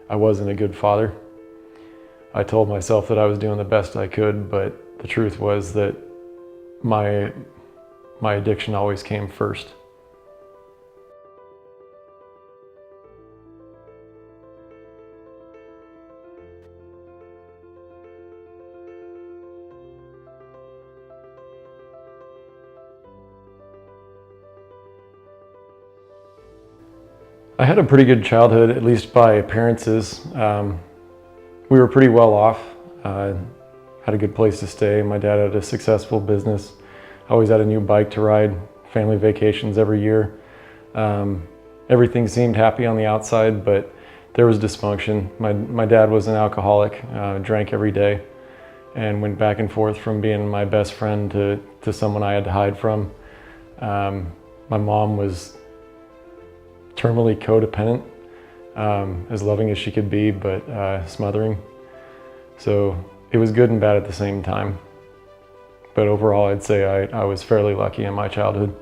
I wasn't a good father. I told myself that I was doing the best I could, but the truth was that my addiction always came first. I had a pretty good childhood, at least by appearances. We were pretty well off, had a good place to stay. My dad had a successful business. I always had a new bike to ride, family vacations every year. Everything seemed happy on the outside, but there was dysfunction. My dad was an alcoholic, drank every day, and went back and forth from being my best friend to someone I had to hide from. My mom was terminally codependent, as loving as she could be, but smothering. So it was good and bad at the same time. But overall, I'd say I was fairly lucky in my childhood.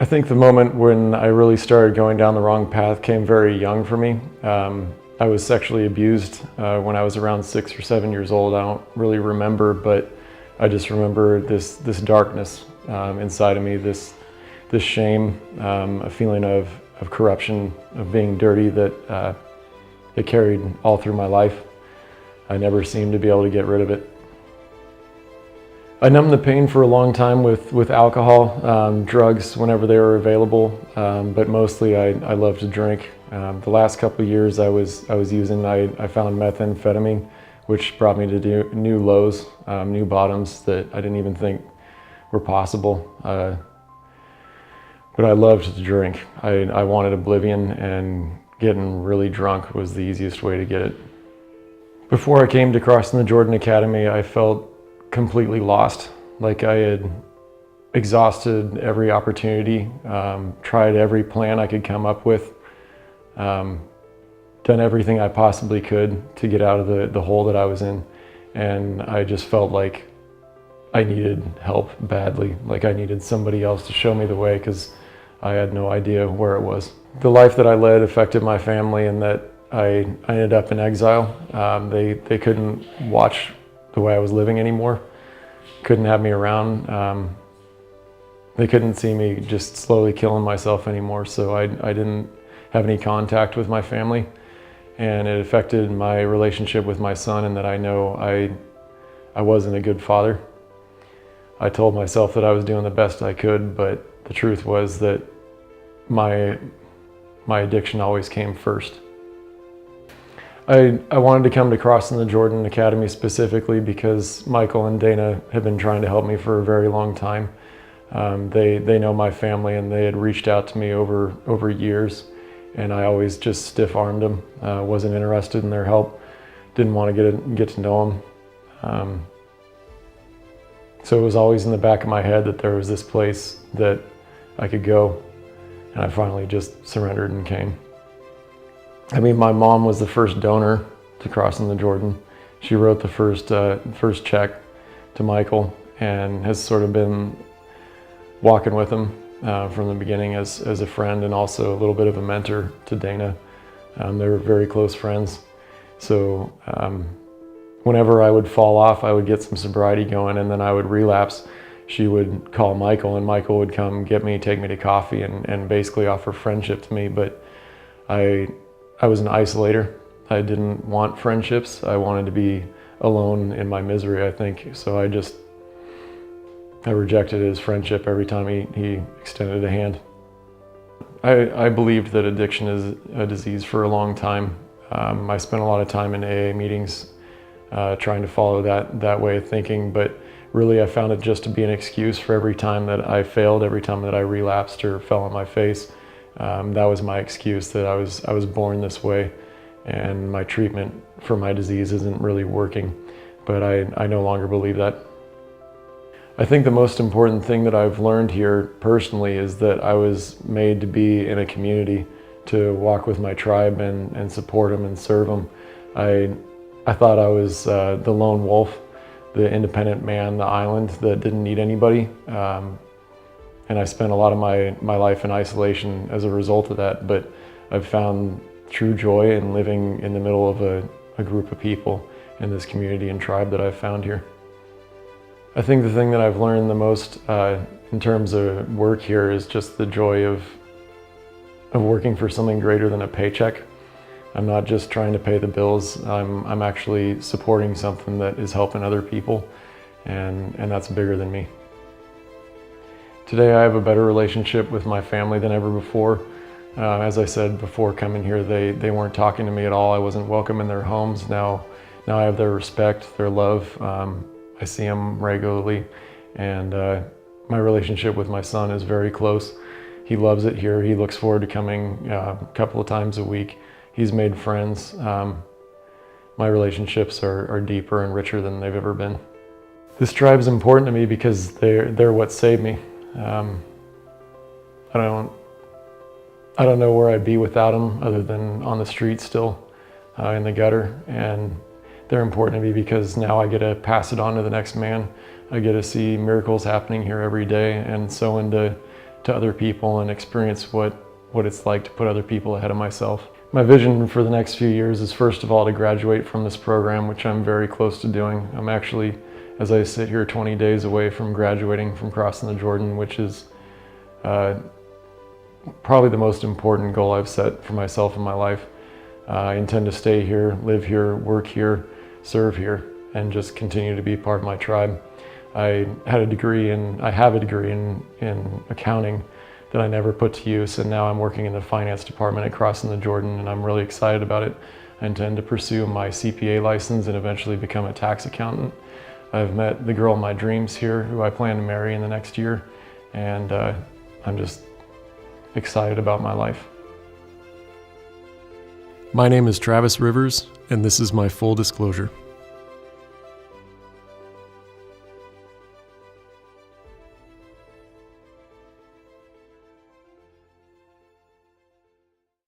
I think the moment when I really started going down the wrong path came very young for me. I was sexually abused when I was around 6 or 7 years old. I don't really remember, but I just remember this darkness inside of me, this shame, a feeling of corruption, of being dirty that it carried all through my life. I never seemed to be able to get rid of it. I numbed the pain for a long time with alcohol, drugs whenever they were available, but mostly I loved to drink. The last couple of years I was using, I found methamphetamine, which brought me to new lows, new bottoms that I didn't even think were possible. But I loved to drink. I wanted oblivion, and getting really drunk was the easiest way to get it. Before I came to Crossing the Jordan Academy, I felt completely lost, like I had exhausted every opportunity, tried every plan I could come up with, done everything I possibly could to get out of the hole that I was in, and I just felt like I needed help badly, like I needed somebody else to show me the way, because I had no idea where it was. The life that I led affected my family in that I ended up in exile. They couldn't watch the way I was living anymore, couldn't have me around. They couldn't see me just slowly killing myself anymore, so I didn't have any contact with my family, and it affected my relationship with my son, in that I know I wasn't a good father. I told myself that I was doing the best I could, but the truth was that my addiction always came first. I wanted to come to Crossing the Jordan Academy specifically because Michael and Dana have been trying to help me for a very long time. They know my family, and they had reached out to me over years, and I always just stiff-armed them. Wasn't interested in their help, didn't want to get to know them. So it was always in the back of my head that there was this place that I could go, and I finally just surrendered and came. I mean, my mom was the first donor to Crossing the Jordan. She wrote the first check to Michael, and has sort of been walking with him from the beginning as a friend, and also a little bit of a mentor to Dana. They were very close friends. So whenever I would fall off, I would get some sobriety going, and then I would relapse. She would call Michael, and Michael would come get me, take me to coffee, and basically offer friendship to me. But I was an isolator. I didn't want friendships. I wanted to be alone in my misery, I think. So I rejected his friendship every time he extended a hand. I believed that addiction is a disease for a long time. I spent a lot of time in AA meetings trying to follow that way of thinking, but really I found it just to be an excuse for every time that I failed, every time that I relapsed or fell on my face. That was my excuse, that I was born this way, and my treatment for my disease isn't really working. But I no longer believe that. I think the most important thing that I've learned here personally is that I was made to be in a community, to walk with my tribe and support them and serve them. I thought I was the lone wolf, the independent man, the island that didn't need anybody. And I spent a lot of my life in isolation as a result of that. But I've found true joy in living in the middle of a group of people in this community and tribe that I've found here. I think the thing that I've learned the most in terms of work here is just the joy of working for something greater than a paycheck. I'm not just trying to pay the bills, I'm actually supporting something that is helping other people, and that's bigger than me. Today I have a better relationship with my family than ever before. As I said before coming here, they weren't talking to me at all. I wasn't welcome in their homes. Now I have their respect, their love. I see them regularly, and my relationship with my son is very close. He loves it here. He looks forward to coming a couple of times a week. He's made friends. My relationships are deeper and richer than they've ever been. This tribe is important to me because they're what saved me. I don't know where I'd be without them other than on the street still, in the gutter. And they're important to me because now I get to pass it on to the next man. I get to see miracles happening here every day and sow into other people and experience what it's like to put other people ahead of myself. My vision for the next few years is, first of all, to graduate from this program, which I'm very close to doing. I'm actually, as I sit here, 20 days away from graduating from crossing the Jordan, which is probably the most important goal I've set for myself in my life. I intend to stay here, live here, work here, serve here, and just continue to be part of my tribe. I have a degree in accounting that I never put to use, and now I'm working in the finance department at Crossing the Jordan, and I'm really excited about it. I intend to pursue my CPA license and eventually become a tax accountant. I've met the girl of my dreams here, who I plan to marry in the next year, and I'm just excited about my life. My name is Travis Rivers, and this is my full disclosure.